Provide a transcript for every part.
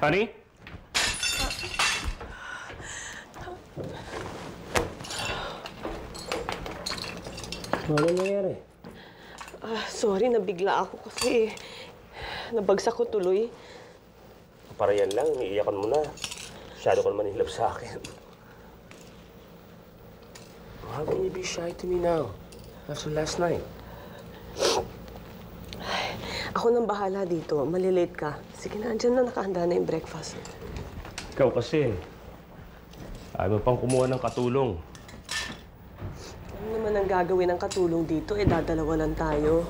Honey? Ano nangyari? Sorry, nabigla ako kasi nabagsak ko tuloy. Para yan lang, iiyakan mo na. Masyado ka naman in love sa akin. How can you be shy to me now? After last night? Ako nang bahala dito. Malilate ka. Sige na, andyan na nakahanda na yung breakfast. Ikaw kasi, ayaw mo pang kumuha ng katulong. Ano naman ang gagawin ng katulong dito? Dadalawa lang tayo.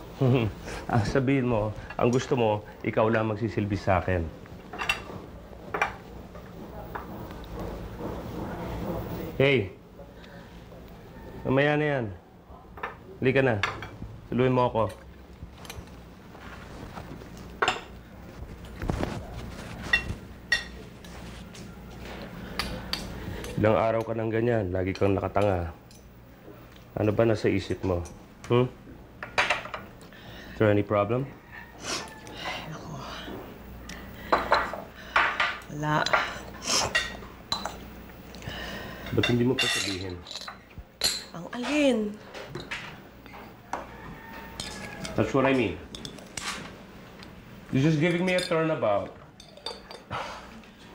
Ang sabihin mo, ang gusto mo, ikaw lang magsisilbi sa akin. Hey! Mamaya na yan. Halika na. Suluhin mo ako. Ilang araw ka ng ganyan, lagi kang nakatanga. Ano ba nasa isip mo? Is there any problem? Wala. Ba't hindi mo pa sabihin? Ang alin? That's what I mean. You're just giving me a turnabout.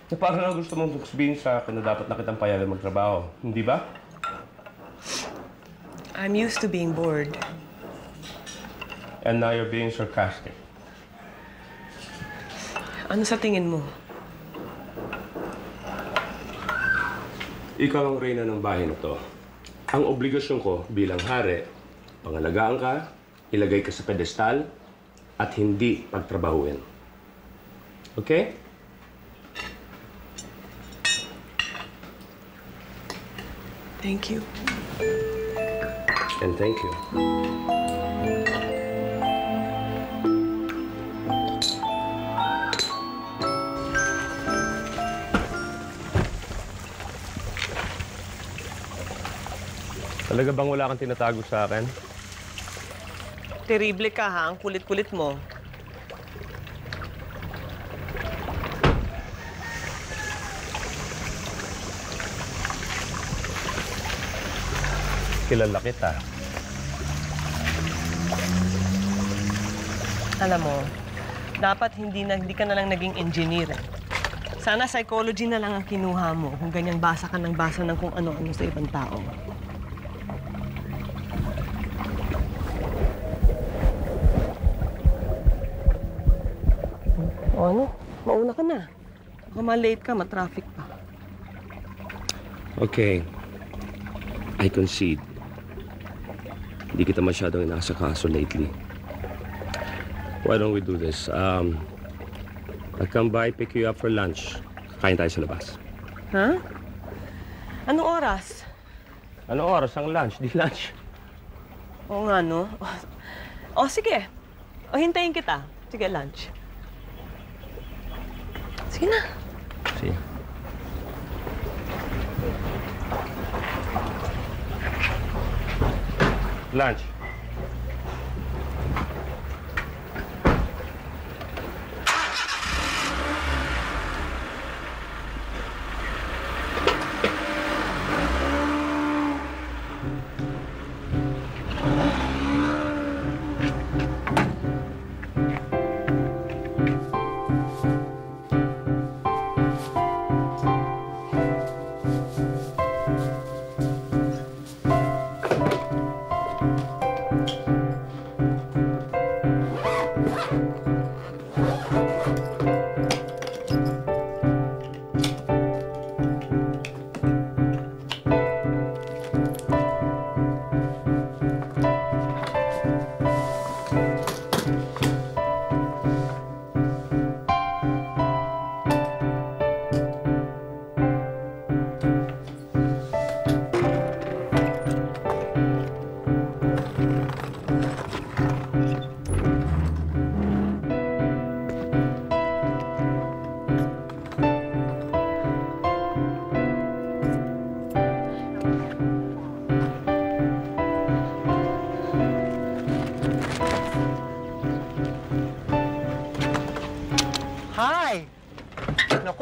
Na parang lang gusto mong sabihin sa akin na dapat na kitang payagan magtrabaho. Hindi ba? I'm used to being bored. And now you're being sarcastic. Ano sa tingin mo? Ikaw ang reyna ng bahay na to. Ang obligasyon ko bilang hari, pangalagaan ka, ilagay ka sa pedestal, at hindi pagtrabahuin. Okay? Thank you. And thank you. Talaga bang wala kang tinatago sa akin? Terrible ka ha, ang kulit-kulit mo. Kilala kita. Alam mo, dapat hindi ka na lang naging engineer. Sana psychology na lang ang kinuha mo kung ganyan basa ka ng basa ng kung ano-ano sa ibang tao. O ano? Mauna ka na. Baka ma-late ka, ma-traffic pa. Okay. I concede. Hindi kita masyadong inasakaso lately. Why don't we do this? I'll come by, pick you up for lunch. Kain tayo sa labas. Ha? Anong oras? Anong oras ang lunch? Di lunch. Oo nga, no? O, sige. O, hintayin kita. Sige, lunch. Sige na. Sige. Lunch.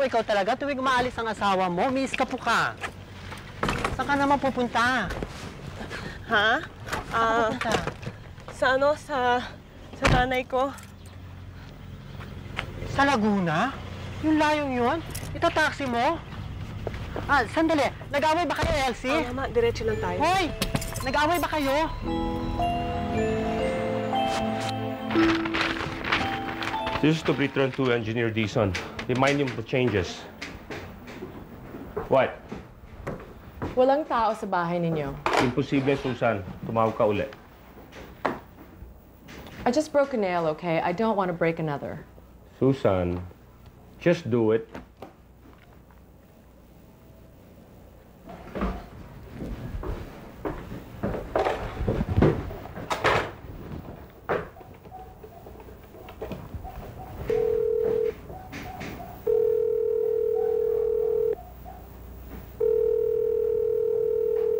ikaw talaga. Tuwing umaalis ang asawa mo, miss ka po ka. Saan ka naman pupunta? Ha? Saan ka pupunta? Sa nanay ko. Sa Laguna? Yung layong yun? Itataksi mo? Sandali. Nag-away ba kayo, Elsie? Mama, diretso lang tayo. Hoy! Nag-away ba kayo? This is to return to Engineer Dizon. Remind him of the changes. What? Walang tao sa bahay ninyo. Imposible, Susan. Tumawag ka uli. I just broke a nail, okay? I don't want to break another. Susan, just do it.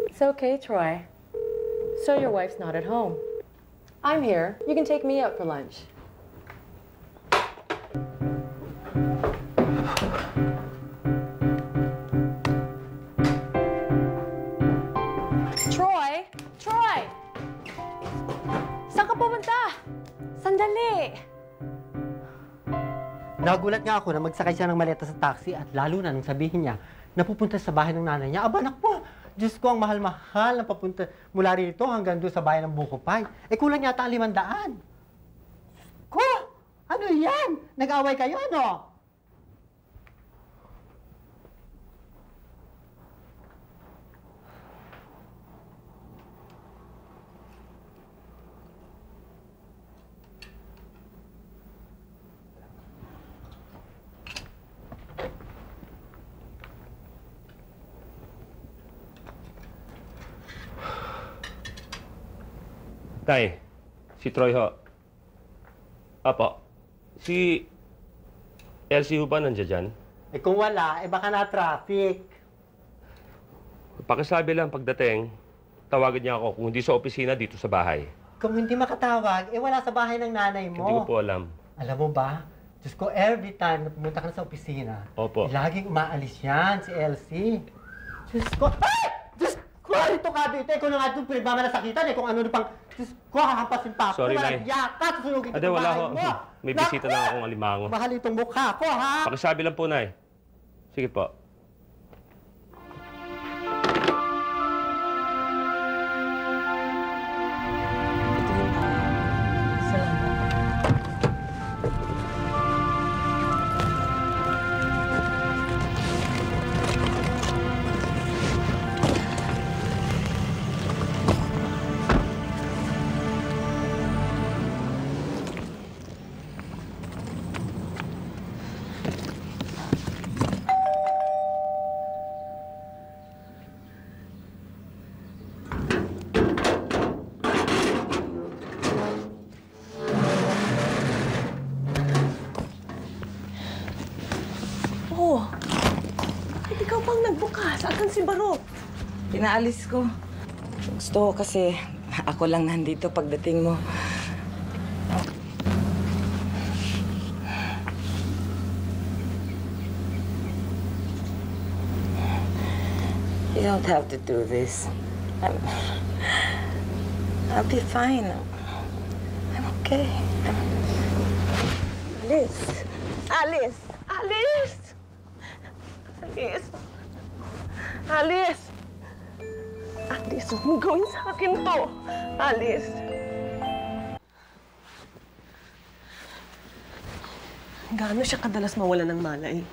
It's okay, Troy. So your wife's not at home. I'm here. You can take me out for lunch. Troy! Troy! Saan ka pumunta? Sandali! Nagulat nga ako na magsakay siya ng maleta sa taxi at lalo na nung sabihin niya na pupunta sa bahay ng nanay niya. Aba, naku! Diyos ko, ang mahal-mahal na papunta mula rito hanggang doon sa bayan ng Bukopay. Kulang yata ang 500. Ko! Ano yan? Nag-away kayo, ano? Tay, si Troy ho. Apo, si Elsie ho ba nandiyan dyan? Kung wala, baka na-traffic. Pakisabi lang pagdating, tawagan niya ako kung hindi sa opisina, dito sa bahay. Kung hindi makatawag, wala sa bahay ng nanay mo. Hindi ko po alam. Alam mo ba? Diyos ko, every time na pumunta ka na sa opisina, Opo. laging umaalis yan, si Elsie. Diyos ko, ay! Diyos ko, ito ka dito. Ikaw na nga itong pinagmamalasakitan kung ano na pang, Diyos ko, hahampasin pa ako. Sorry, Nay. Yakat, susunugin Ade, itong wala bahay ho. mo. May bisita na akong alimango. Mahal itong mukha ko, ha? Pakisabi lang po, Nay. Sige po. Salamat. Oh, ikaw bang nagbukas? Asan si Barok? Pinaalis ko. Gusto ko kasi ako lang nandito pagdating mo. You don't have to do this. I'll be fine. I'm okay. Alice! Alice! Alice! Alice! Alice! Alice, huwag mong gawin sa akin to. Alice! Gaano siya kadalas mawala ng malay?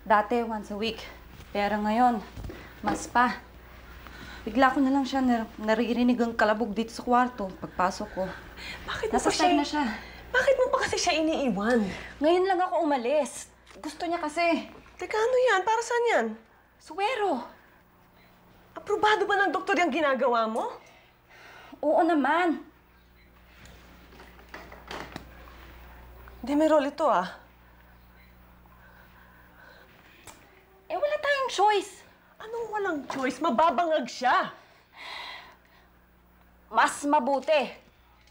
Dati, once a week. Pero ngayon, mas pa. Bigla ko na lang siya naririnig ang kalabog dito sa kwarto pagpasok ko. Bakit mo Nasa pa side na siya. Bakit mo pa kasi siya iniiwan? Ngayon lang ako umalis. Gusto niya kasi. Teka, ano yan? Para saan yan? Suwero. Aprobado ba ng doktor yung ginagawa mo? Oo naman. Demerol ito ah. Wala tayong choice. Anong walang choice? Mababangag siya. Mas mabuti.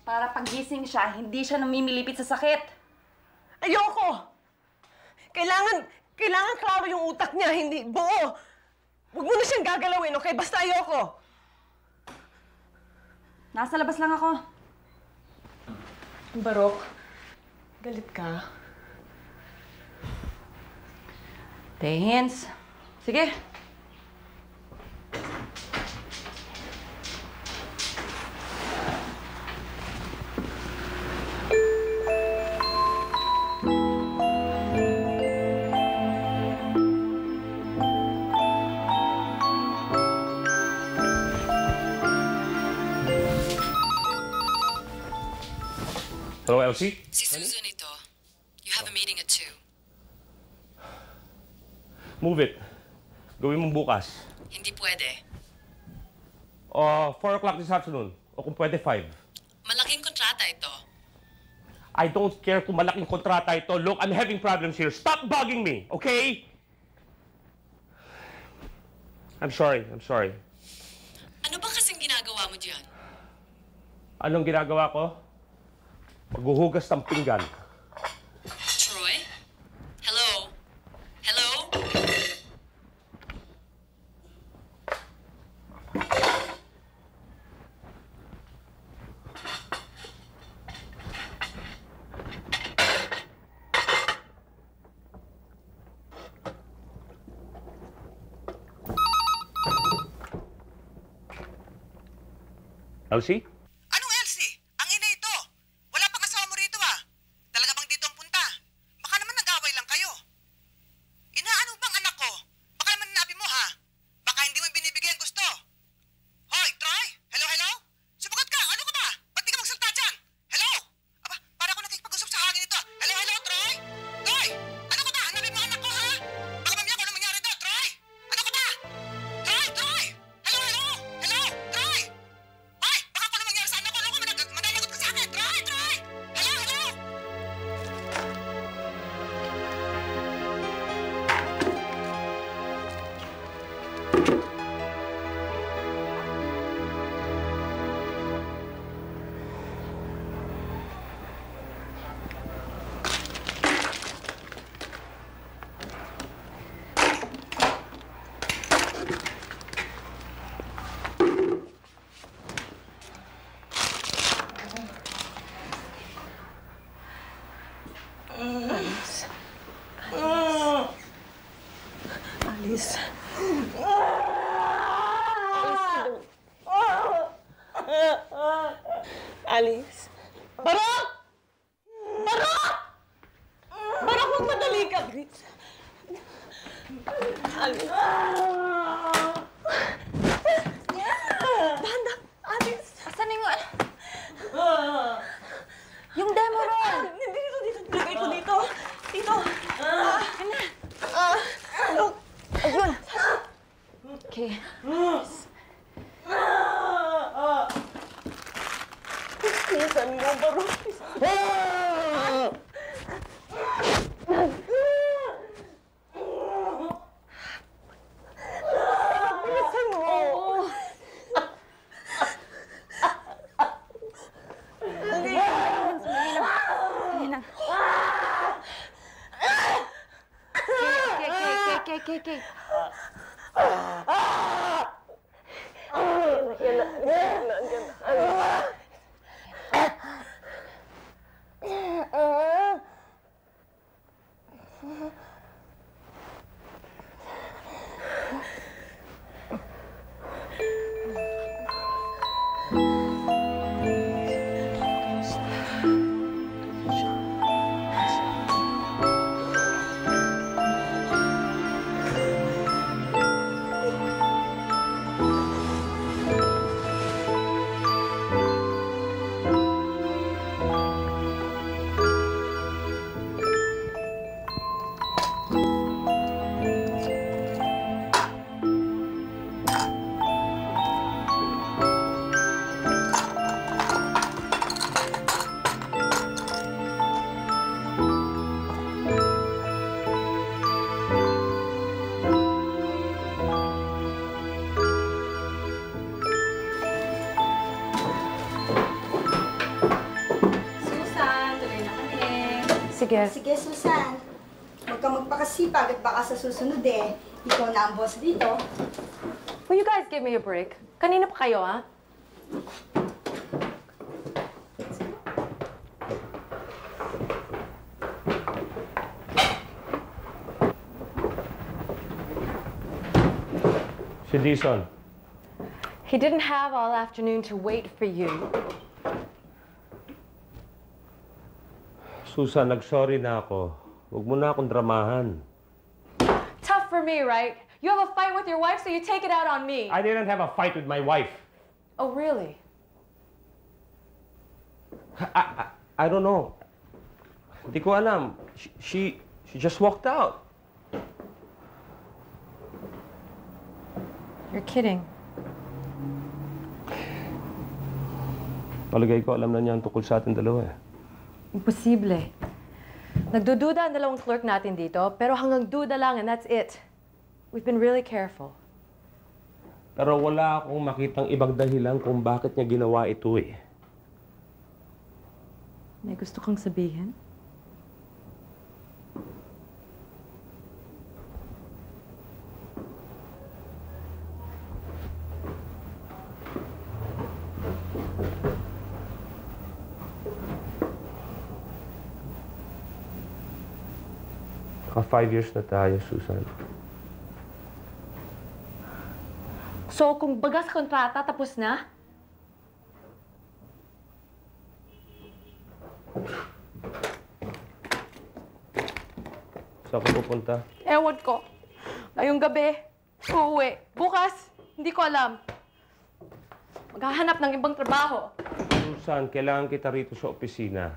Para pagising siya, hindi siya namimilipit sa sakit. Ayoko! Kailangan klaro yung utak niya, hindi buo. Huwag mo na siyang gagalawin, okay? Basta ayoko. Nasa labas lang ako. Barok, galit ka? Thanks. Sige. Hello, Elsie? Si Susan ito. You have a meeting at 2. Move it. Gawin mo bukas. Hindi pwede. 4 o'clock this afternoon. O kung pwede, 5. Malaking kontrata ito. I don't care kung malaking kontrata ito. Look, I'm having problems here. Stop bugging me, okay? I'm sorry. Ano ba kasing ginagawa mo dyan? Anong ginagawa ko? Maghuhugas ng pinggan. Troy? Hello? Hello? Elsie? Anong Elsie? Ang ina ito. Wala pang asawa mo rito ah. Talaga bang dito ang punta? Baka naman nag-away lang kayo. Inaano bang anak ko? Baka naman nabi mo ha? Baka hindi mo binibigay ang gusto. Hoy, Troy? Hello? Sumagot ka! Ano ka ba? Ba't di ka magsalita dyan? Hello? Aba, para ako nakikipag-usap sa hangin ito. Hello, Troy? Troy! Ano ka ba? Hanapin mo anak ko ha? Baka mamaya kung ano mangyari doon, Troy? Ano ka ba? Troy! Hello, Troy! Ay! Baka kung ano mangyari sa anak ko, ano ko mananagot ka sa akin? Troy! Hello! Alice. Alice. Barok! Barok, magmadali ka, Alice. Alice. Banda, Alice. Asan yung... Yung demo roll! Dito. Lagay ko dito. Dito. Look. Ayun! Okay. Bilisan mo, Barok. Bilisan mo. Okay. Sige. Sige, Susan. kang magpakasipag at baka sa susunod ikaw na ang boss dito. Will you guys give me a break? Kanina pa kayo, ha? Si Dison. He didn't have all afternoon to wait for you. Susan, nag-sorry na ako. Huwag mo na akong dramahan. Tough for me, right? You have a fight with your wife, so you take it out on me. I didn't have a fight with my wife. Oh, really? I don't know. Hindi ko alam. She just walked out. You're kidding. Palagay ko alam na niya ang tukol sa atin dalawa eh. Imposible. Nagdududa ang dalawang clerk natin dito, pero hanggang duda lang and that's it. We've been really careful. Pero wala akong makitang ibang dahilan kung bakit niya ginawa ito eh. May gusto kang sabihin? Naka 5 years na tayo, Susan. So, kung baga sa kontrata, tapos na? Saan ka pupunta? Ewan ko. Ngayong gabi, uuwi. Bukas, hindi ko alam. Maghahanap ng ibang trabaho. Susan, kailangan kita rito sa opisina.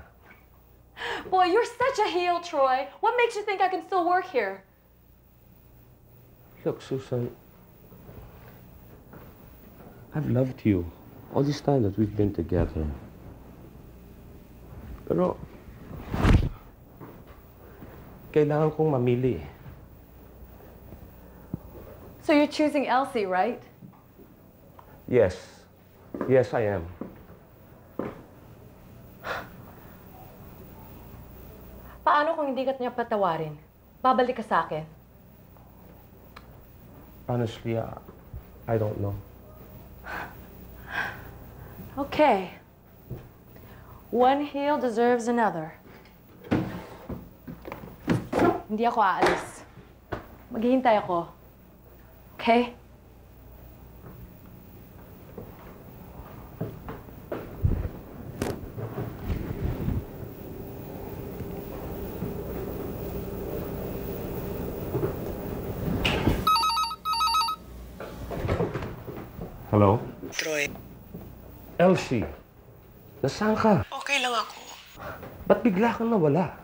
Boy, you're such a heel, Troy. What makes you think I can still work here? Look, Susan, I've loved you all this time that we've been together. Pero, kailangan kong mamili. So you're choosing Elsie, right? Yes. Yes, I am. Paano kung hindi ka niya patawarin? Babalik ka sa akin. Honestly, I don't know. Okay. One heel deserves another. Hindi ako aalis. Maghihintay ako. Okay? Hello? Troy, Elsie, nasaan ka? okay lang ako. Ba't bigla kang nawala?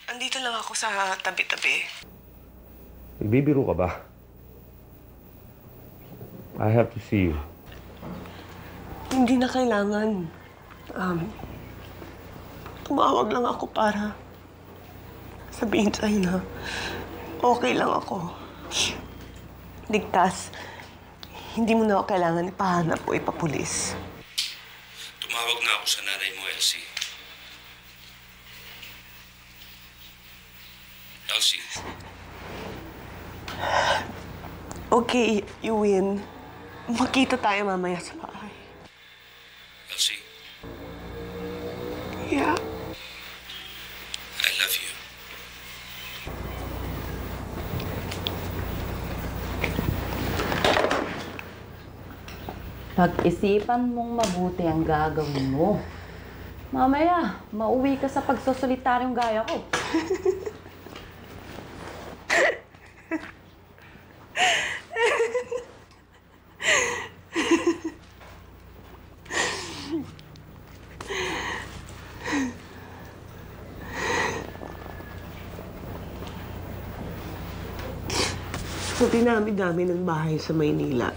Andito lang ako sa tabi-tabi. Nagbibiro ka ba? I have to see you. Hindi na kailangan. Tumawag lang ako para sabihin sa'yo na okay lang ako. Ligtas. Hindi mo na ako kailangan ipahanap o ipapulis. Tumawag na ako sa nanay mo, Elsie. Elsie. Okay, you win. Magkita tayo mamaya sa bahay. Elsie. Yeah. I love you. Pag-isipan mong mabuti ang gagawin mo. Mamaya, mauwi ka sa pagsosolitaryong gaya ko. Sa dinami-dami ng bahay sa Maynila,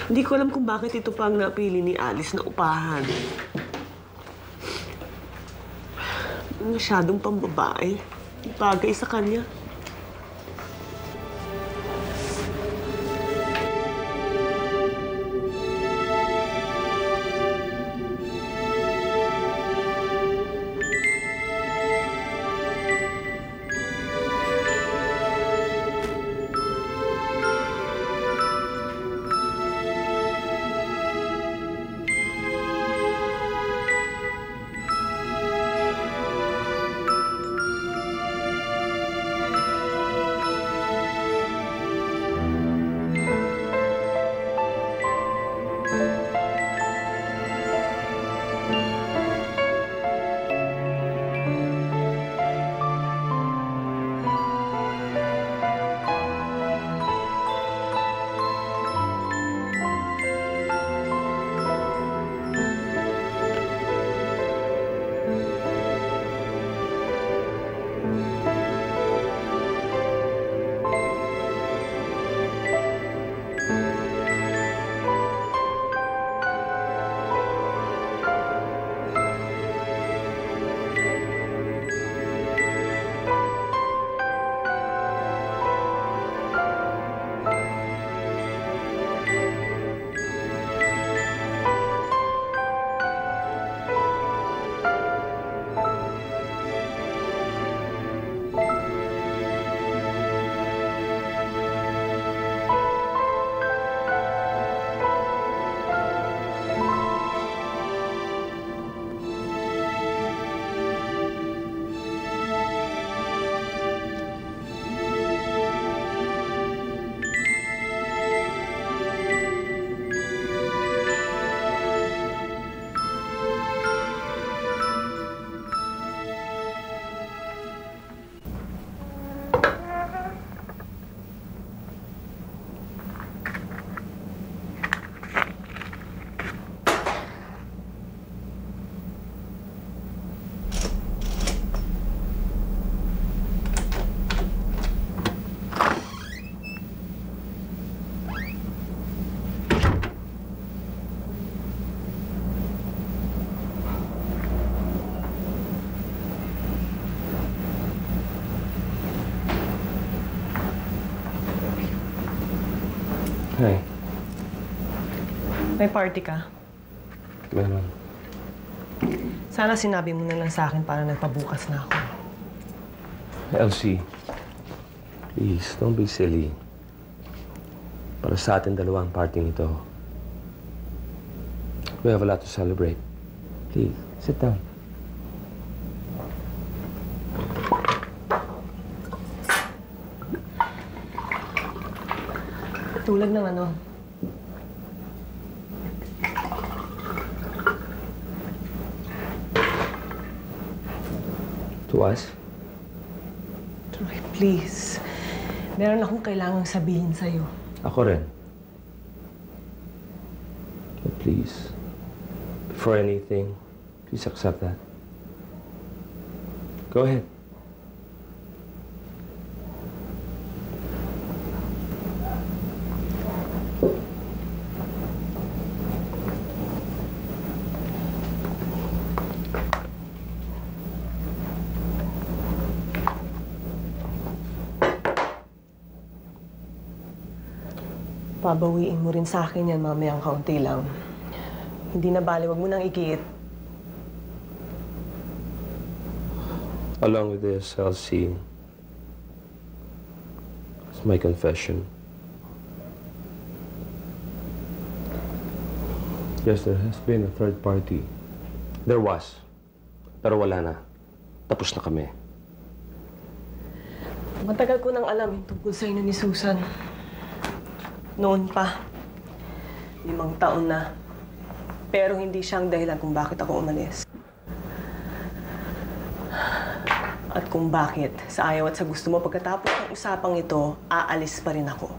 hindi ko alam kung bakit ito pa ang napili ni Alice na upahan. Masyadong pambabae. Bagay sa kanya. Hi. May party ka? Meron. Sana sinabi mo na lang sa akin para nagpabukas na ako. Elsie, please, don't be silly. Para sa atin dalawa ang party nito. We have a lot to celebrate. Please, sit down. Tulad ng ano? To us? Troy, please. Meron akong kailangang sabihin sa'yo. Ako rin. But please, before anything, please accept that. Go ahead. Pabawiin mo rin sa akin yan mamayang kaunti lang. Hindi na bali, wag mo nang ikiit. Along with this, Elsie, it's my confession. Yes, there has been a third party. There was. Pero wala na. Tapos na kami. Matagal ko nang alam yung tungkol sa inyo ni Susan. Noon pa. 5 taon na. Pero hindi siya ang dahilan kung bakit ako umalis. At kung bakit, sa ayaw at sa gusto mo, pagkatapos ng usapang ito, aalis pa rin ako.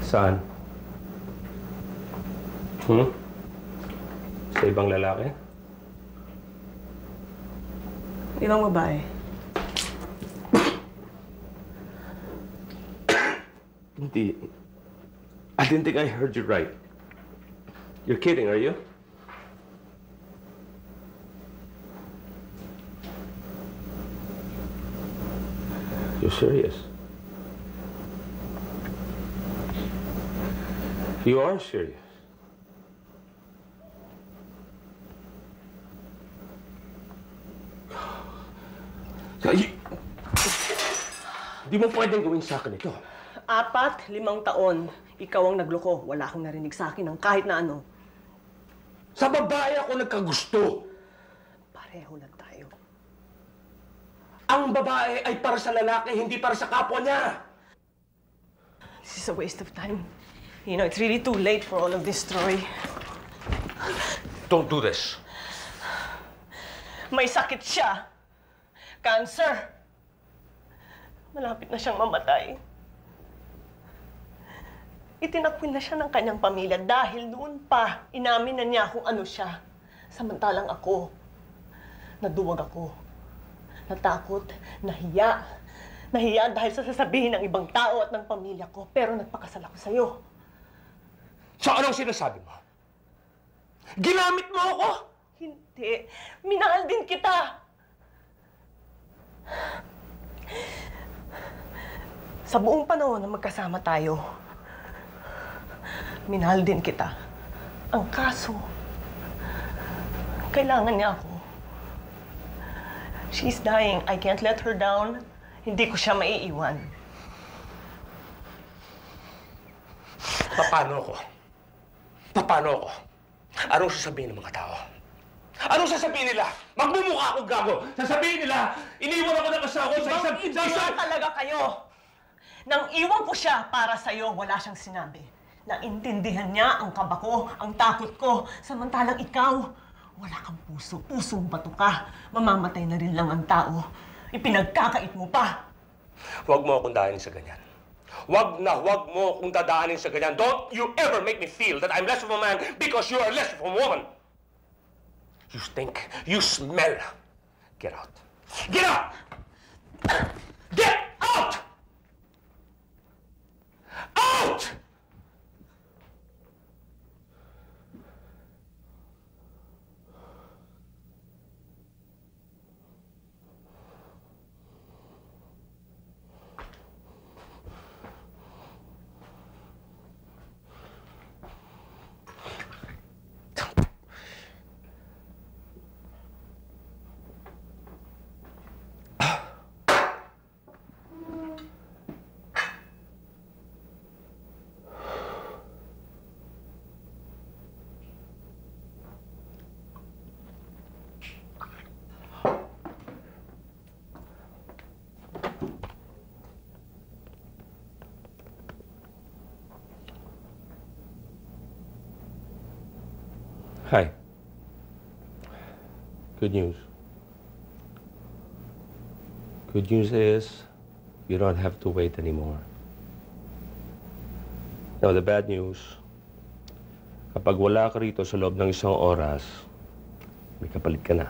Saan? Sa ibang lalaki? Ibang babae. Hindi. I didn't think I heard you right. You're kidding, are you? You're serious? You are serious? Di mo pwedeng gawin sa akin ito. 4, 5 taon, ikaw ang nagloko. Wala kang narinig sa akin ng kahit na ano. Sa babae ako nagkagusto. Pareho lang tayo. Ang babae ay para sa lalaki, hindi para sa kapwa niya. This is a waste of time. You know, it's really too late for all of this, Troy. Don't do this. May sakit siya. Cancer. Malapit na siyang mamatay. Itinakwil na siya ng kanyang pamilya dahil noon pa, inamin na niya kung ano siya. Samantalang ako, naduwag ako. Natakot, nahiya. Nahiya dahil sa sasabihin ng ibang tao at ng pamilya ko. Pero nagpakasal ako sa'yo. So anong sinasabi mo? Ginamit mo ako? Hindi. Minahal din kita. Sa buong panahon na magkasama tayo, minahal din kita. Ang kaso, kailangan niya ako. She's dying. I can't let her down. Hindi ko siya maiiwan. Paano ako? Paano ako? Anong sasabihin ng mga tao? Anong sasabihin nila? Magmumukha ako gago. Sasabihin nila, iniwan ako ng asawa ko sa Ibang talaga kayo. Nang iwan ko siya para sa'yo, wala siyang sinabi. Naintindihan niya ang kaba ko, ang takot ko. Samantalang ikaw, wala kang puso. Pusong bato ka. Mamamatay na rin lang ang tao. Ipinagkakait mo pa. Huwag mo akong daanin sa ganyan. Huwag mo akong dadaanin sa ganyan. Don't you ever make me feel that I'm less of a man because you are less of a woman. You stink. You smell. Get out. Get out! Get out! Out! Hi. Good news. Good news is you don't have to wait anymore. Now, the bad news, kapag wala ka rito sa loob ng 1 oras, may kapalit ka na.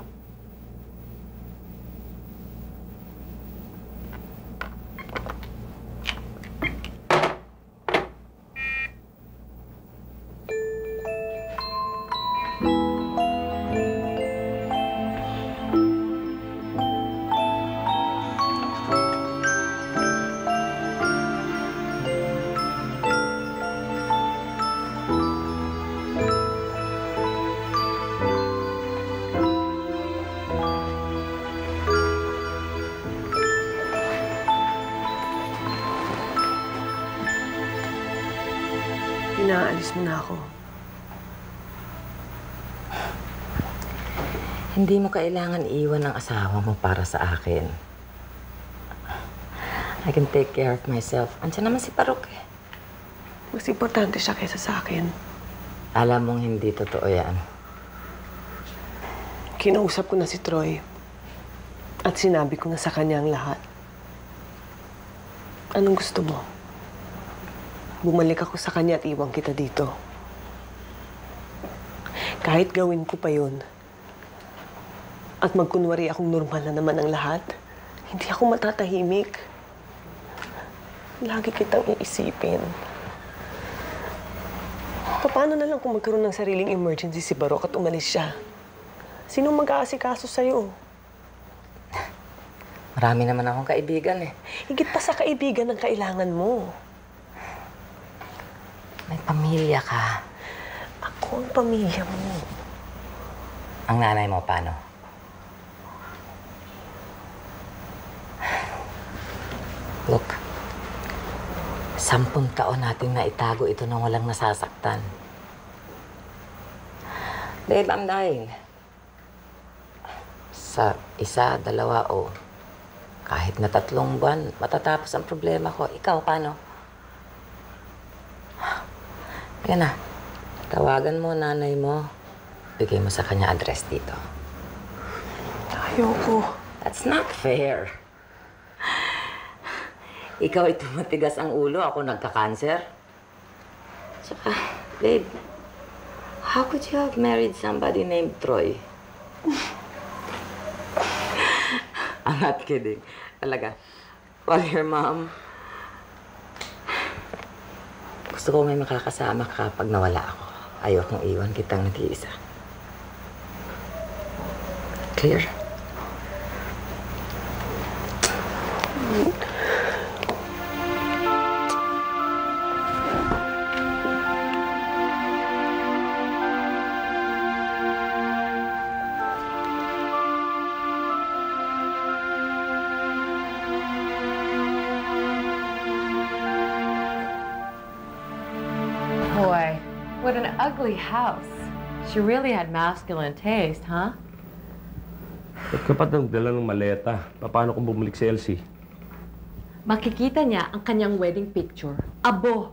Pinaalis mo na ako. Hindi mo kailangan iwan ang asawa mo para sa akin. I can take care of myself. Andiyan naman si Parok eh. Mas importante siya kaysa sa akin. Alam mong hindi totoo yan. Kinausap ko na si Troy. At sinabi ko na sa kanya ang lahat. Anong gusto mo? Bumalik ako sa kanya at iwan kita dito. Kahit gawin ko pa yun, at magkunwari akong normal na naman ang lahat, hindi ako matatahimik. Lagi kitang iisipin. Paano na lang kung magkaroon ng sariling emergency si Barok at umalis siya? Sinong mag-aasikaso sa'yo? Marami naman akong kaibigan eh. Higit pa sa kaibigan ang kailangan mo. May pamilya ka. Ako ang pamilya mo. Ang nanay mo, paano? Look, 10 taon natin na itago ito nang walang nasasaktan. Babe, I'm dying. Sa 1, 2, o kahit na 3 buwan, matatapos ang problema ko. Ikaw, paano? Yan na. Tawagan mo nanay mo. Bigay mo sa kanya address dito. Ayoko. That's not fair. Ikaw ay tumatigas ang ulo. Ako nagka-cancer. Tsaka, babe, how could you have married somebody named Troy? I'm not kidding. Talaga. Call your mom. Gusto ko may makakasama ka kapag nawala ako. Ayokong iwan kitang nag-iisa. Clear? Boy, what an ugly house. She really had masculine taste, huh? Ba't ka pa nagdala ng maleta? Paano kung bumalik si Elsie? Makikita niya ang kanyang wedding picture. Abo!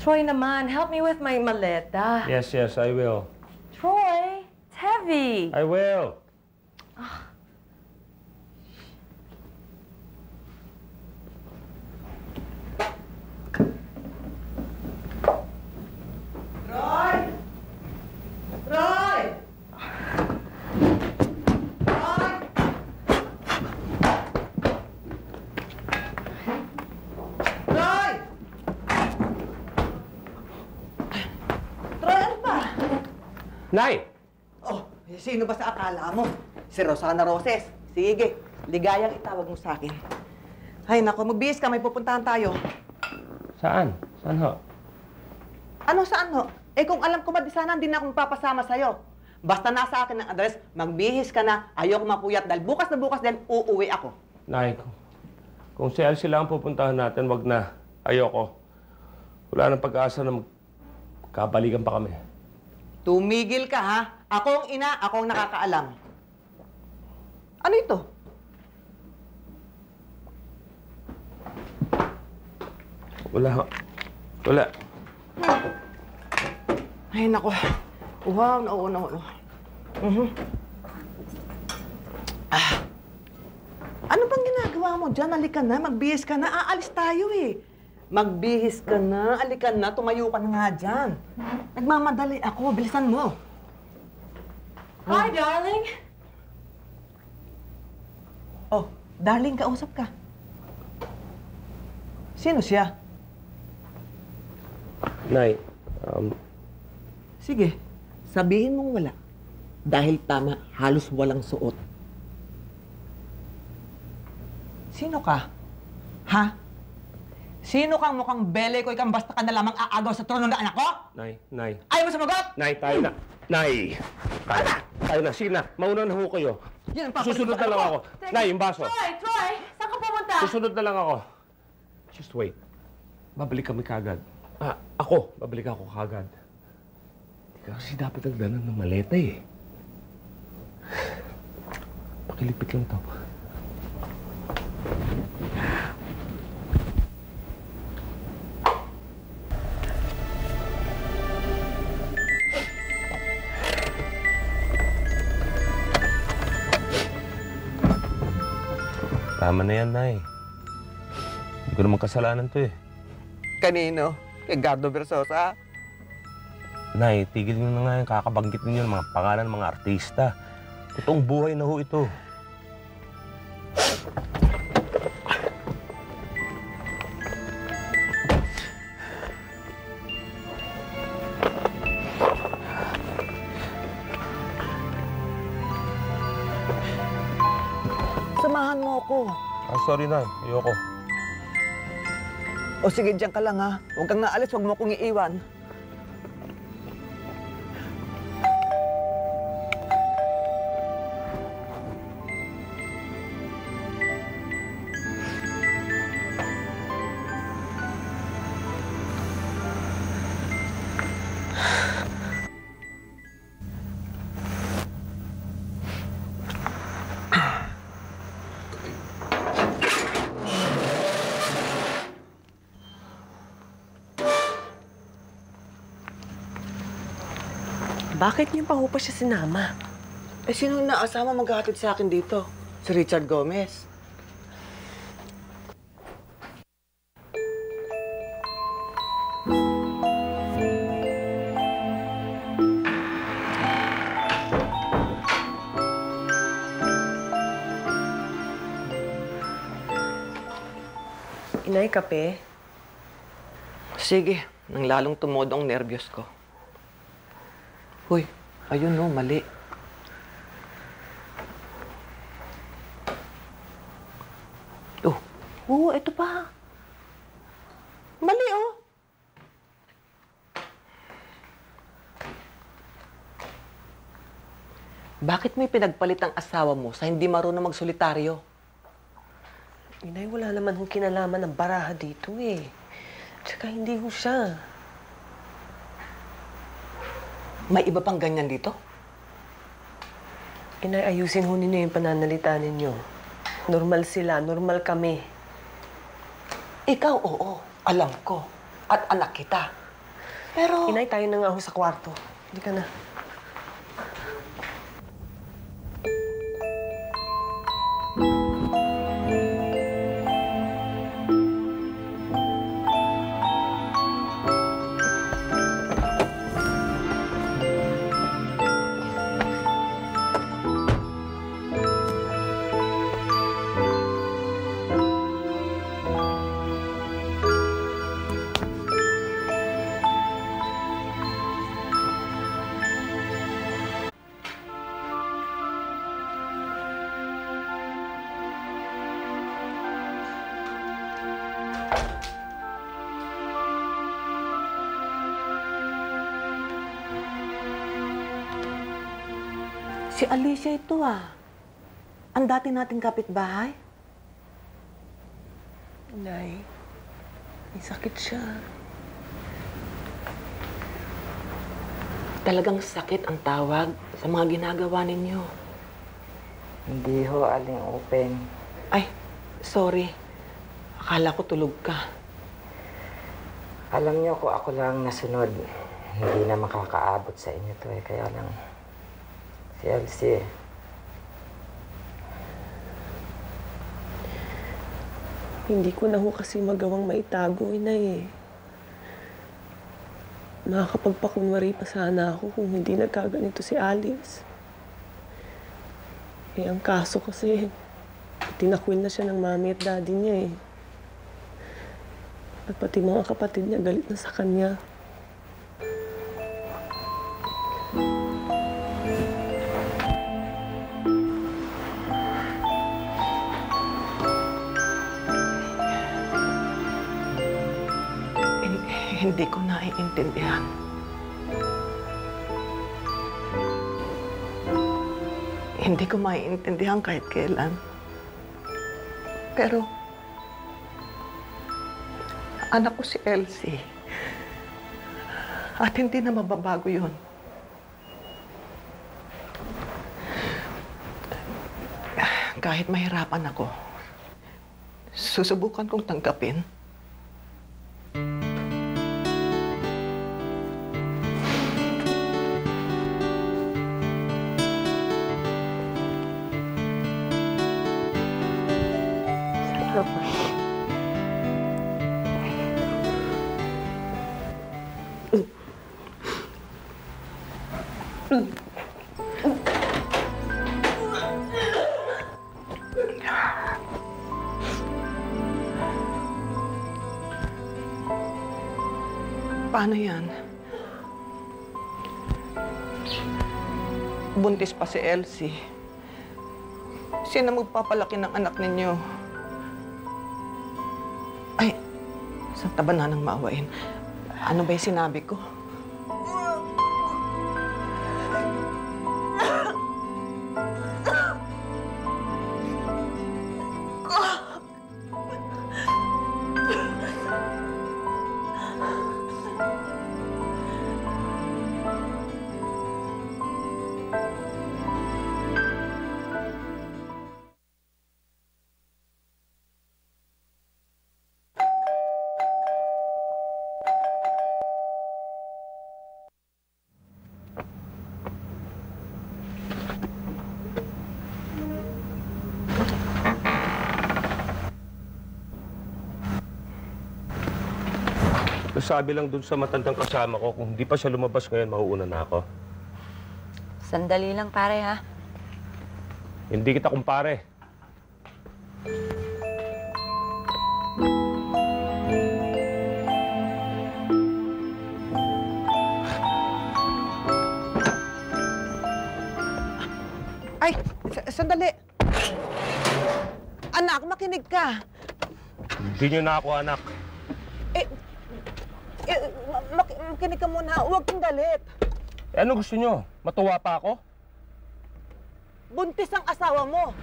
Troy naman, help me with my maleta. Yes, I will. Troy, it's heavy. I will. Nay! Oh, sino ba sa akala mo? Si Rosana Roses. Sige, ligayang itawag mo sa akin. Ay, nako, magbihis ka. May pupuntahan tayo. Saan? Saan ho? Ano saan ho? Eh kung alam ko ba, di sana hindi na akong papasama sa'yo. Basta nasa akin ang address, magbihis ka na. Ayoko mapuyat dahil bukas na bukas din, uuwi ako. Nay, kung si Elsie lang ang pupuntahan natin, wag na. Ayoko. Wala nang pag-asa na magkabalikan pa kami. Tumigil ka, ha? Ako ang ina, ako ang nakakaalam. Ano ito? Wala ho. Wala. Ay, nako. Wow, no. Ano bang ginagawa mo dyan? Halika na, magbihis ka na. Aalis tayo eh. Magbihis ka na, halika na, tumayo ka na nga dyan. Nagmamadali ako, bilisan mo. Hi, darling! Oh, darling, kausap ka. Sino siya? Nay, Sige, sabihin mong wala. Dahil tama, halos walang suot. Sino ka? Ha? Sino kang mukhang bele ko, ikang basta ka na lamang aagaw sa trono ng anak ko? Nay. Ayaw mo sumagot? Nay, tayo na. Nay! Tayo na. Sige na, mauna na ho kayo. Yan ang papalitan Susunod na lang ako. Nay, yung baso. Troy! Saan ka pumunta? Susunod na lang ako. Just wait. Babalik kami kagad. Babalik ako kagad. Hindi ka kasi dapat nagdanan ng maleta eh. Pakilipit lang to. Tama na yan, Nay. Hindi ko naman kasalanan to eh. Kanino? Kay Gardo Versosa? Nay, tigil nyo na nga yung kakabanggit ninyo ng mga pangalan ng mga artista. Totoong buhay na ho ito. Samahan mo ako. Sorry, Nay. Ayoko. O sige, diyan ka lang ha. Huwag kang naalis, huwag mo akong iiwan. Bakit niyo pa ho pa siya sinama? Eh, sino yung naasama maghahatid sa akin dito? Si Richard Gomez. Inay, kape? Sige, nang lalong tumodo ang nervyos ko. Hoy, ayun no, mali. Oh. Oo, ito pa. Mali, oh. Bakit may pinagpalit ang asawa mo sa hindi marunong magsolitaryo? Inay, wala naman hong kinalaman ng baraha dito eh. Tsaka hindi ho siya. May iba pang ganyan dito? Inay, ayusin ho ninyo yung pananalita ninyo. Normal sila, normal kami. Ikaw, oo. Alam ko. At anak kita. Pero... Inay, tayo na nga ho sa kwarto. Hindi ka na. Si Alicia ito ah. Ang dati nating kapitbahay. Inay, may sakit siya. Talagang sakit ang tawag sa mga ginagawa ninyo. Hindi ho, Aling Open. Ay, sorry. Akala ko tulog ka. Alam niyo ko ako lang nasunod. Hindi na makakaabot sa inyo to eh. Kaya lang, si Elsie eh. Hindi ko na ho kasi magawang maitago, inay eh. Makakapagpakunwari pa sana ako kung hindi nagkaganito si Alice. Eh, ang kaso kasi, tinakwil na siya ng mami at daddy niya eh. At pati mga kapatid niya galit na sa kanya. Hindi ko naiintindihan. Hindi ko maiintindihan kahit kailan. Pero, anak ko si Elsie. At hindi na mababago yun. Kahit mahirapan ako, susubukan kong tanggapin. Paano yan? Buntis pa si Elsie. Sino magpapalaki ng anak ninyo? Ay, sa taba na ng maawain. Ano ba yung sinabi ko? Sabi lang dun sa matandang kasama ko, kung hindi pa siya lumabas ngayon, mauuna na ako. Sandali lang, pare, ha? Hindi kita kumpare. Ay, sandali. Anak, makinig ka. Hindi niyo na ako anak. Makinig ka muna. Huwag kang galit. Eh, ano gusto niyo? Matuwa pa ako? Buntis ang asawa mo.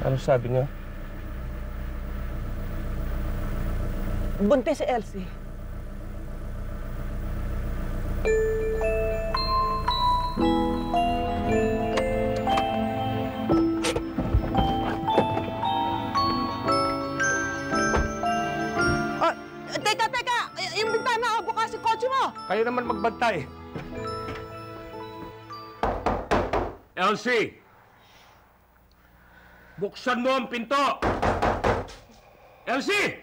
Ano sabi niya? Buntis si Elsie. Teka! Yung bintana, bukas yung kotse mo! Kayo naman magbantay. Elsie! Buksan mo ang pinto! Elsie!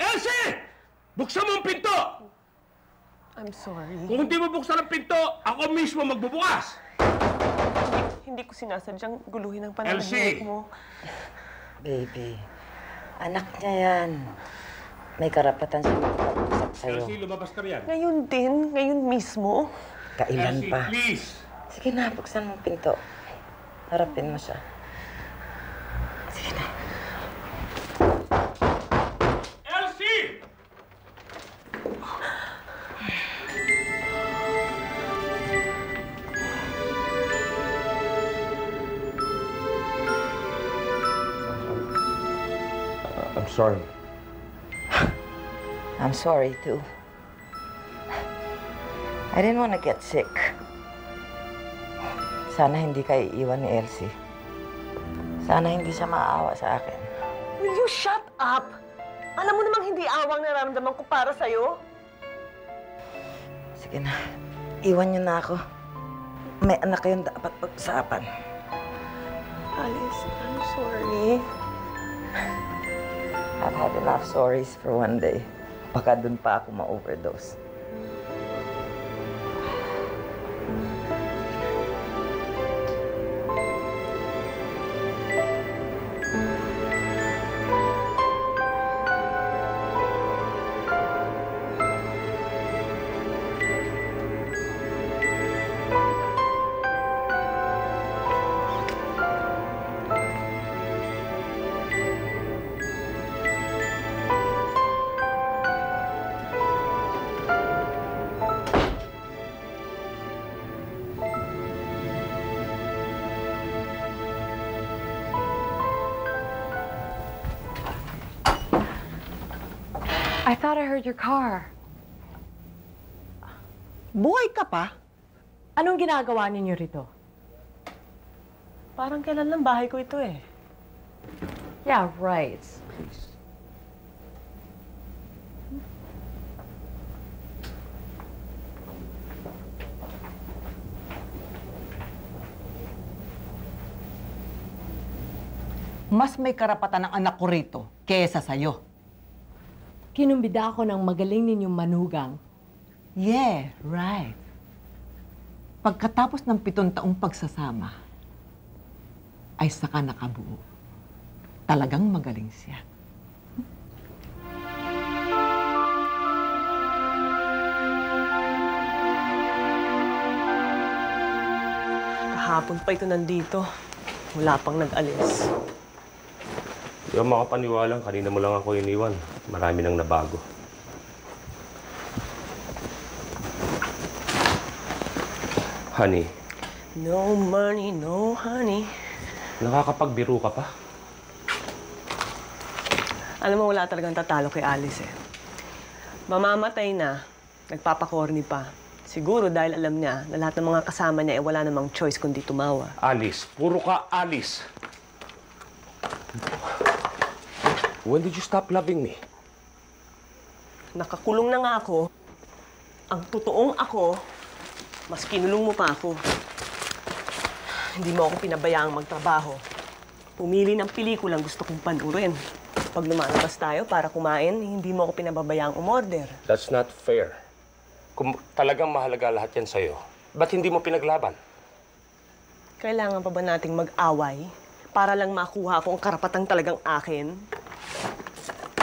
Elsie! Buksan mo ang pinto! I'm sorry. Kung hindi mo buksan ang pinto, ako mismo magbubukas! Hindi ko sinasadyang guluhin ang Elsie! pananahimik mo. Baby, anak niya yan. May karapatan siya makapag-usap sa'yo. Elsie, lumabas ka riyan. Ngayon din, ngayon mismo. Kailan Elsie, pa? please! Sige na, buksan mo ang pinto. Harapin mo siya. Sige na. Elsie! I'm sorry. I'm sorry, too. I didn't want to get sick. Sana hindi kayo iiwan ni Elsie. Sana hindi siya maawa sa akin. Will you shut up? Alam mo namang hindi awang nararamdaman ko para sa'yo. Sige na, iwan niyo na ako. May anak kayong dapat pag-usapan. Alice, I'm sorry. I've had enough sorries for one day. Baka dun pa ako ma-overdose. I thought I heard your car. Buhay ka pa? Anong ginagawa ninyo rito? Parang kailan lang bahay ko ito eh. Yeah, right. Mas may karapatan ng anak ko rito kaysa sa'yo. Kinumbida ako ng magaling ninyong manugang. Yeah, right. Pagkatapos ng 7 taong pagsasama, ay saka nakabuo. Talagang magaling siya. Kahapon pa ito nandito. Wala pang nag-alis. Di ako makapaniwalang kanina mo lang ako iniwan. Marami nang nabago. Honey. No money, no honey. Nakakapagbiro ka pa? Alam mo, wala talagang tatalo kay Alice eh. Mamamatay na, nagpapakorni pa. Siguro dahil alam niya na lahat ng mga kasama niya wala namang choice kundi tumawa. Alice. Puro ka Alice. When did you stop loving me? Nakakulong na nga ako. Ang totoong ako, mas kinulong mo pa ako. Hindi mo ako pinabayaang magtrabaho. Pumili ng pelikulang gusto kong panurin. Pag lumalabas tayo para kumain, hindi mo ako pinababayaang umorder. That's not fair. Kung talagang mahalaga lahat yan sa'yo, ba't hindi mo pinaglaban? Kailangan pa ba nating mag-away para lang makuha ko ang karapatang talagang akin?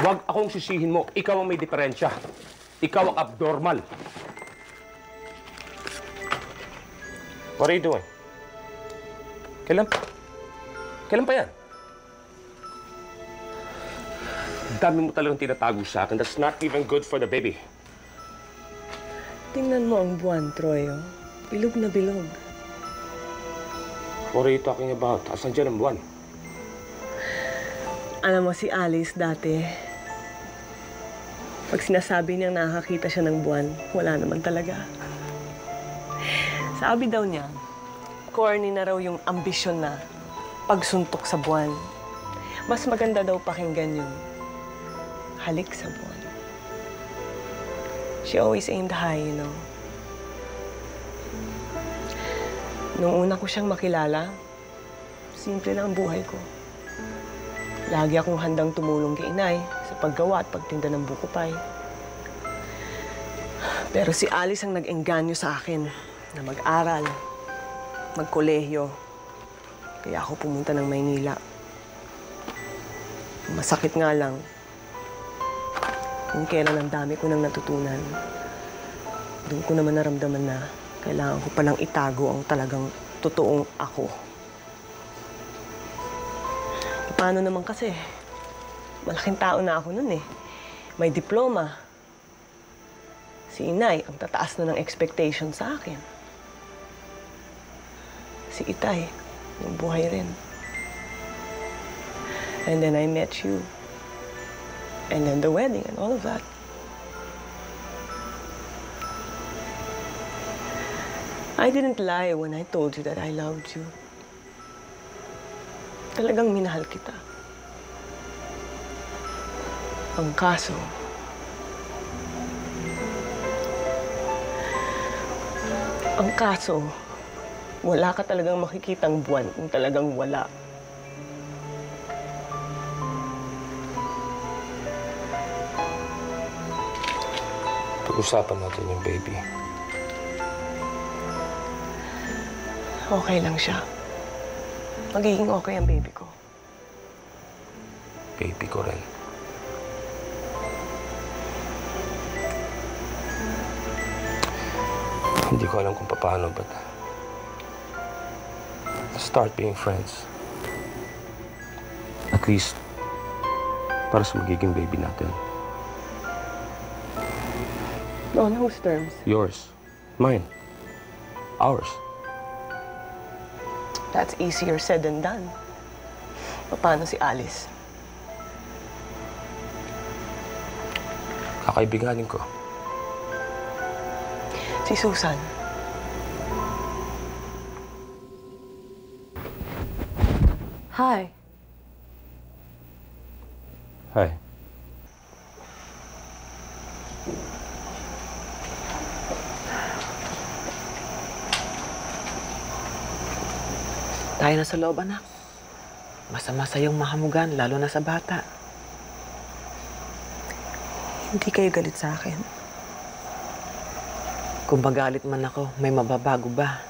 Huwag akong sisihin mo. Ikaw ang may diferensya. Ikaw ang abnormal. What are you doing? Kailan pa yan? Dami mo talagang tinatago sa akin. That's not even good for the baby. Tingnan mo ang buwan, Troy. Oh. Bilog na bilog. What are you talking about? Asan dyan ang buwan? Alam mo si Alice dati, pag sinasabi niyang nakakita siya ng buwan, wala naman talaga. Sabi daw niya, corny na raw yung ambisyon na pagsuntok sa buwan. Mas maganda daw pakinggan yung halik sa buwan. She always aimed high, you know. Nung una ko siyang makilala, simple na ang buhay ko. Lagi akong handang tumulong kay inay sa paggawa at pagtinda ng buko pie. Pero si Alice ang nag-engganyo sa akin na mag-aral, magkolehiyo. Kaya ako pumunta ng Maynila. Masakit nga lang kung kailan ang dami ko nang natutunan. Doon ko naman naramdaman na kailangan ko palang itago ang talagang totoong ako. Paano naman kasi? Malaking tao na ako nun eh. May diploma. Si inay, ang tataas na ng expectation sa akin. Si itay, yung buhay rin. And then I met you. And then the wedding and all of that. I didn't lie when I told you that I loved you. Talagang minahal kita. Ang kaso, wala ka talagang makikitang buwan kung talagang wala. Pag-usapan natin yung baby. Okay lang siya. Magiging okay ang baby ko. Baby ko rin. Hindi ko alam kung paano, but let's start being friends. At least, para sa magiging baby natin. On whose terms? Yours. Mine. Ours. That's easier said than done. Paano si Alice? Kakaibiganin ko. Si Susan. Hi. Hi. Tayo na sa loob, anak. Masa-masa yung mahamugan, lalo na sa bata. Hindi kayo galit sa akin. Kung magalit man ako, may mababago ba?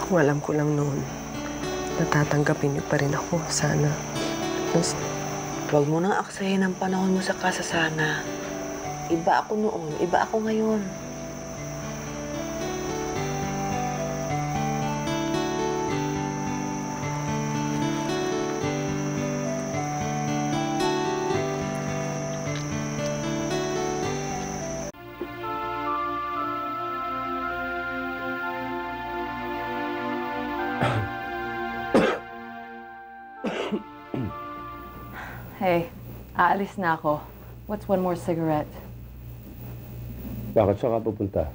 Kung alam ko lang noon, natatanggapin niyo pa rin ako, sana. Huwag mo nang aksayin ang panahon mo sa kasasana. Iba ako noon, iba ako ngayon. Hey, aalis na ako. What's one more cigarette? Bakit saan ka pupunta?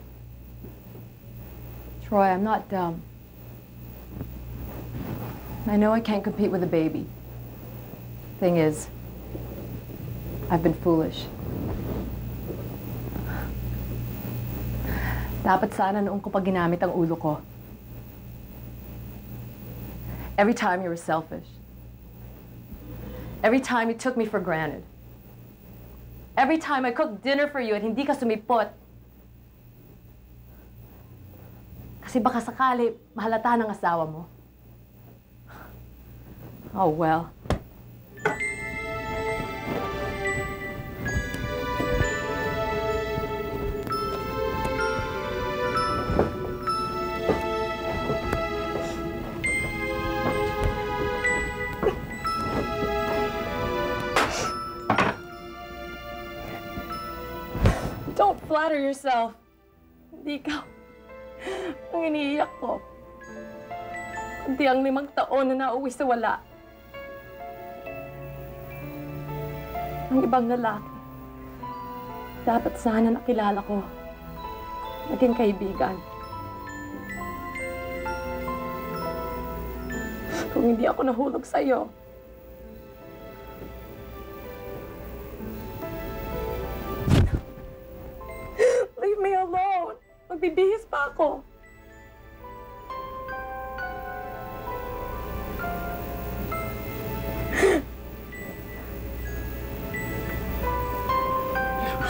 Troy, I'm not dumb. I know I can't compete with a baby. Thing is, I've been foolish. Dapat sana noong ko pa ginamit ang ulo ko. Every time you were selfish. Every time you took me for granted. Every time I cooked dinner for you at hindi ka sumipot. Kasi baka sakali mahalata ng asawa mo. Oh, well. Don't flatter yourself. Hindi ka ang iniiyak ko. Kundi ang 5 taon na nauwi sa wala. Ang ibang lalaki. Dapat sana nakilala ko. Maging kaibigan. Kung hindi ako nahulog sa'yo, leave me alone. Magbibihis pa ako.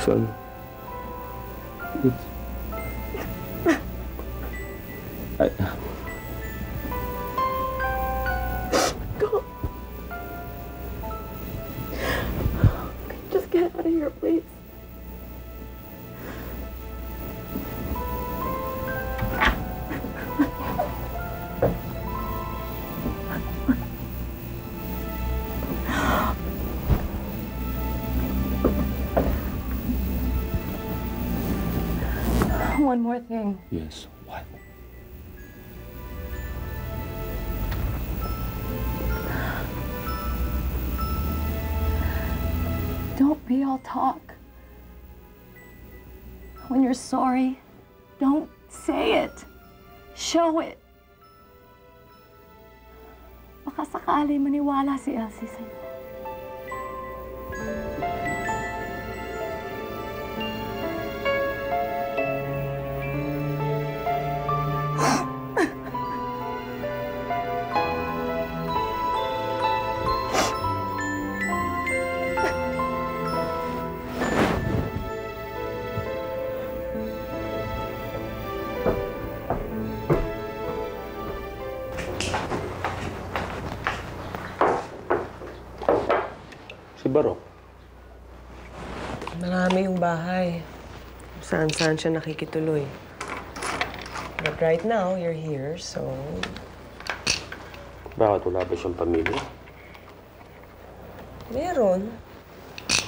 Susan, Go. Just get out of here, please. One more thing. yes, what? Don't be all talk. When you're sorry, don't say it. Show it. Baka sakali maniwala si Elsie sa'yo. Si Barok. Marami yung bahay. Saan-saan siya nakikituloy. But right now, you're here, so... Bakit wala ba siyang pamilya? Meron.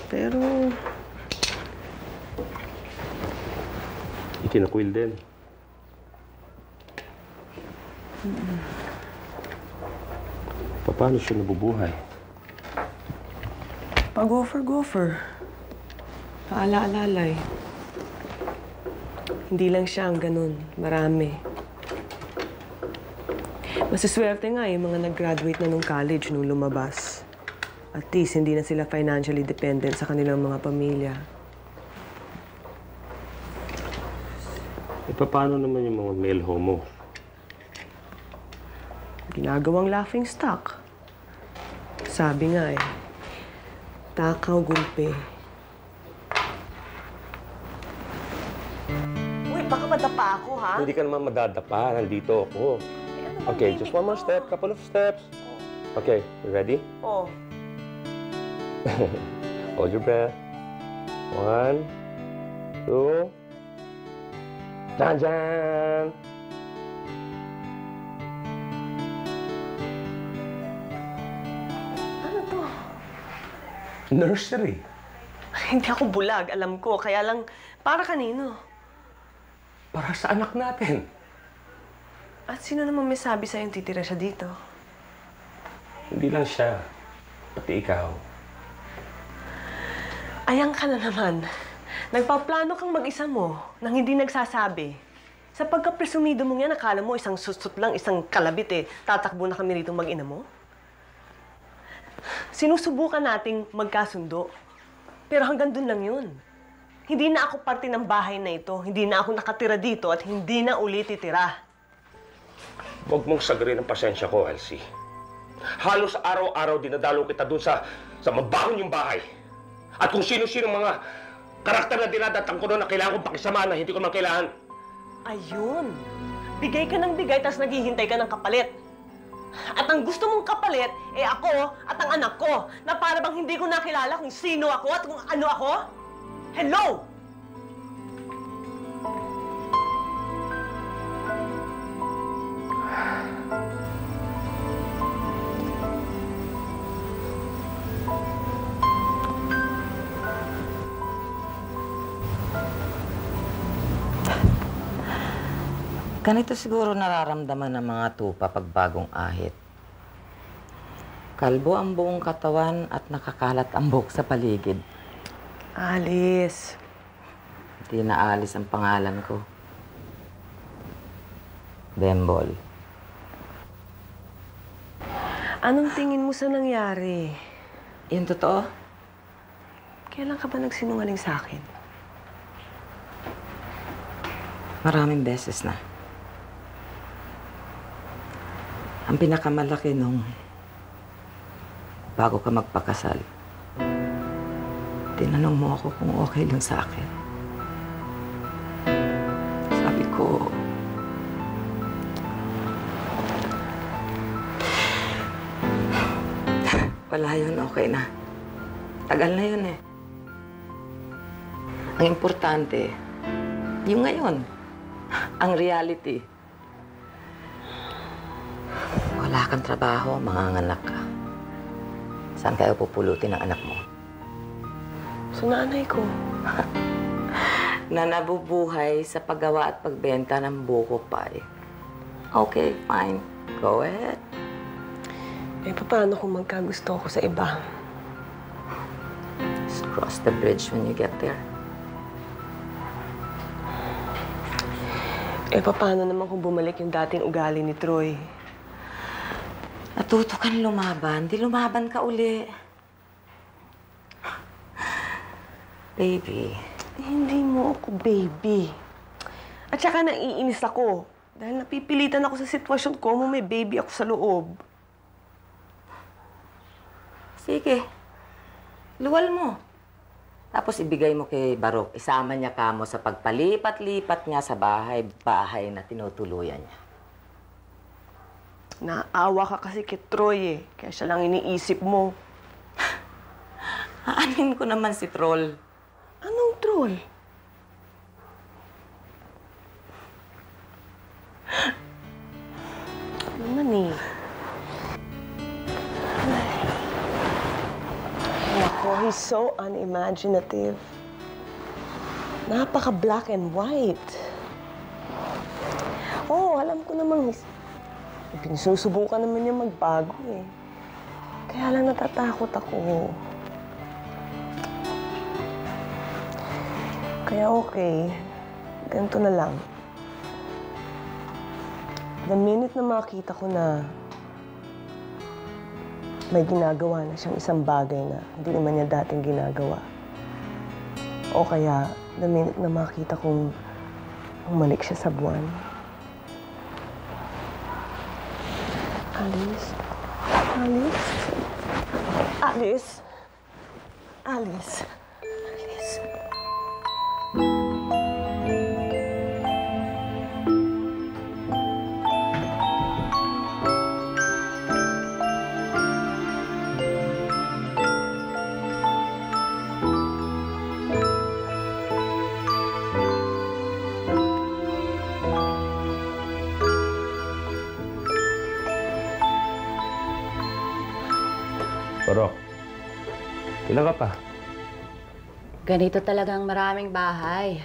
Pero... Ikinakwil din. Paano siya nabubuhay? Pag-gopher. Paala-alalay. Hindi lang siya ang ganun. Marami. Masaswerte nga yung mga nag-graduate na nung college nung lumabas. At least, hindi na sila financially dependent sa kanilang mga pamilya. E paano naman yung mga male homo? Ginagawang laughing stock. Sabi nga eh, takaw gulpe. Uy, baka madapa ako, ha? Hindi ka naman madadapa. Nandito ako. Okay, just one more step. Couple of steps. Okay, you ready? Oh. Hold your breath. 1, 2. Jan-jan! Ano to? Nursery. Hindi ako bulag, alam ko. Kaya lang, para kanino? Para sa anak natin. At sino naman may sabi sa'yo titira siya dito? Hindi lang siya. Pati ikaw. Ayang ka na naman. Nagpaplano kang mag-isa mo nang hindi nagsasabi. Sa pagkapresumido mo yan, akala mo isang susut lang, isang kalabit eh. Tatakbo na kami rito mag-ina mo? Sinusubukan nating magkasundo. Pero hanggang dun lang yun. Hindi na ako parte ng bahay na ito. Hindi na ako nakatira dito at hindi na ulit titira. Huwag mong sagarin ang pasensya ko, Elsie. Halos araw-araw dinadalo kita dun sa mabahon yung bahay. At kung sino-sino mga karakter na dinadatang ko doon na kailangan kong pakisamahan na hindi ko man kailangan. Ayun. Bigay ka ng bigay, tapos naghihintay ka ng kapalit. At ang gusto mong kapalit, eh ako at ang anak ko, na para bang hindi ko nakilala kung sino ako at kung ano ako? Hello! Ganito siguro nararamdaman ng mga tupa pag bagong ahit. Kalbo ang buong katawan at nakakalat ang buhok sa paligid. Alice. Hindi naalis ang pangalan ko. Bembol. Anong tingin mo sa nangyari? Yung totoo? Kailan ka ba nagsinungaling sa akin? Maraming beses na. Ang pinakamalaki nung bago ka magpakasal, tinanong mo ako kung okay lang sa akin. Sabi ko, wala yun, okay na. Tagal na yun eh. Ang importante, yung ngayon, ang reality. Wala kang trabaho, manganganak ka. Saan kayo pupulutin ang anak mo? Sa nanay ko. Na nabubuhay sa paggawa at pagbenta ng buko pie. Okay, fine. Go ahead. Eh, paano kung magkagusto ako sa iba? Just cross the bridge when you get there. Paano naman kung bumalik yung dating ugali ni Troy? Natuto ka na lumaban. Di lumaban ka uli. Baby. Hindi mo ako baby. At saka naiinis ako. Dahil napipilitan ako sa sitwasyon ko mo may baby ako sa loob. Sige. Luwal mo. Tapos ibigay mo kay Barok. Isama niya kamo sa pagpalipat-lipat niya sa bahay na tinutuluyan niya. Naawa ka kasi kay Troy eh. Kaya siya lang iniisip mo. Aanin ko naman si Troll. Anong troll? Ano naman eh? Nako, he's so unimaginative. Napaka-black and white. Oo, alam ko namang pinasusubukan naman niya magbago eh. Kaya lang natatakot ako. Kaya okay, ganito na lang. The minute na makita ko na may ginagawa na siyang isang bagay na hindi naman niya dating ginagawa. O kaya, the minute na makita kong umalik siya sa buwan. Alice? Alice? Alice? Alice? Alice? Barok, ilan ka pa? Ganito talagang maraming bahay.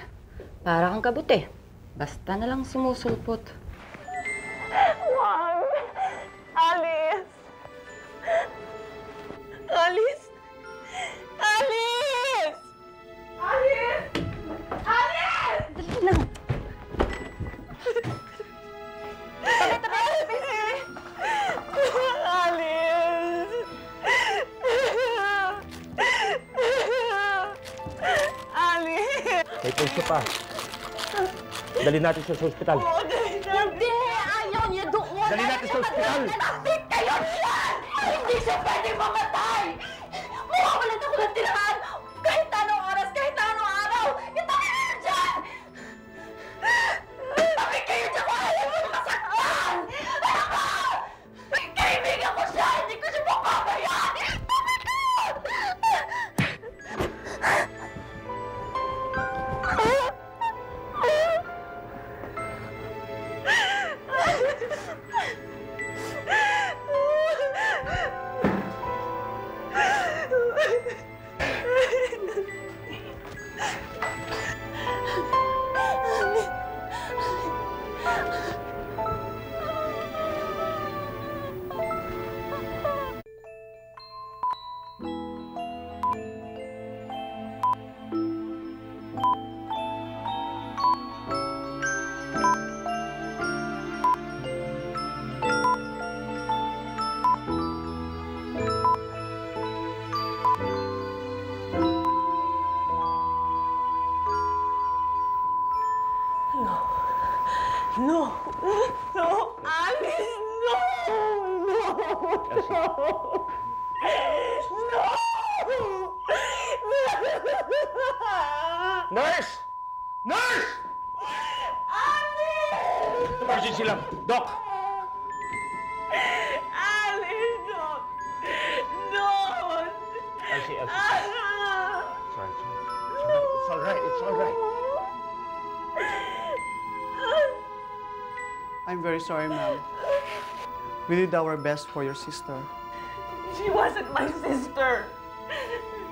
Para kang kabuti. Basta na lang sumusulpot. Wag! Alice! Alice! Alice! Alice! Alice! Dali lang. May pulso pa. Dali natin siya sa ospital. Hindi! Ayaw niya doon! Dali natin sa ospital! Nanakit kayo yan! Hindi siya pwede mamatay! Mawawalan ako ng tirahan! Kahit anong oras, kahit anong araw! Ito kayo dyan! Bakit kayo dyan kung ayaw mo masaktan? Ano ka? Kaibigan ko siya! Hindi ko siya mapabayaan! Bakit ka? No! No! Alice! No! No! No! Nurse! Nurse! Alice! Emergency lang. Doc! Alice! No! No! Elsie. It's all right. It's all right. I'm very sorry, ma'am. We did our best for your sister. She wasn't my sister.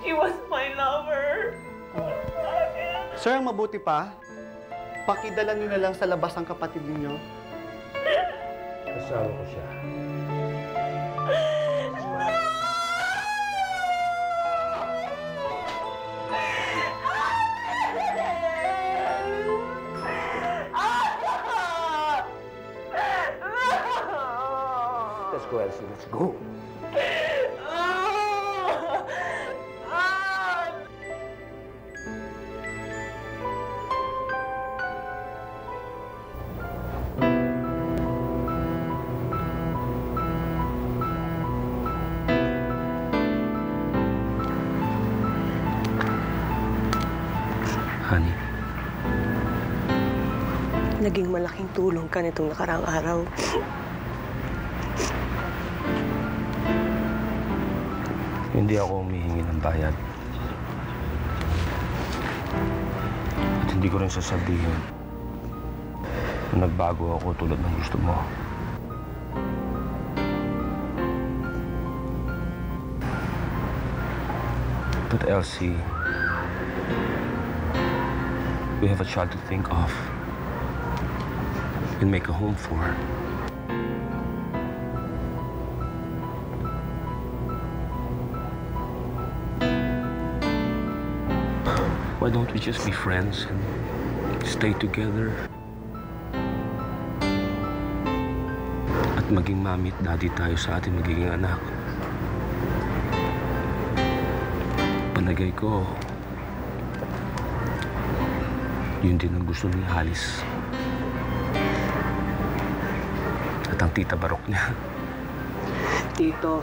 She was my lover. Sir, ang mabuti pa, pakidala niyo na lang sa labas ang kapatid ninyo. Kasama ko siya. Let's go, Elsie. Let's go. Honey. Naging malaking tulong ka nitong nakaraang araw. Hindi ako humihingi ng bayad. At hindi ko rin sasabihin na nagbago ako tulad ng gusto mo. But Elsie, we have a child to think of and make a home for. Why don't we just be friends and stay together? At maging mami at daddy tayo sa ating magiging anak. Palagay ko, yun din ang gusto ni Alice. At ang tita Barok niya. Tito,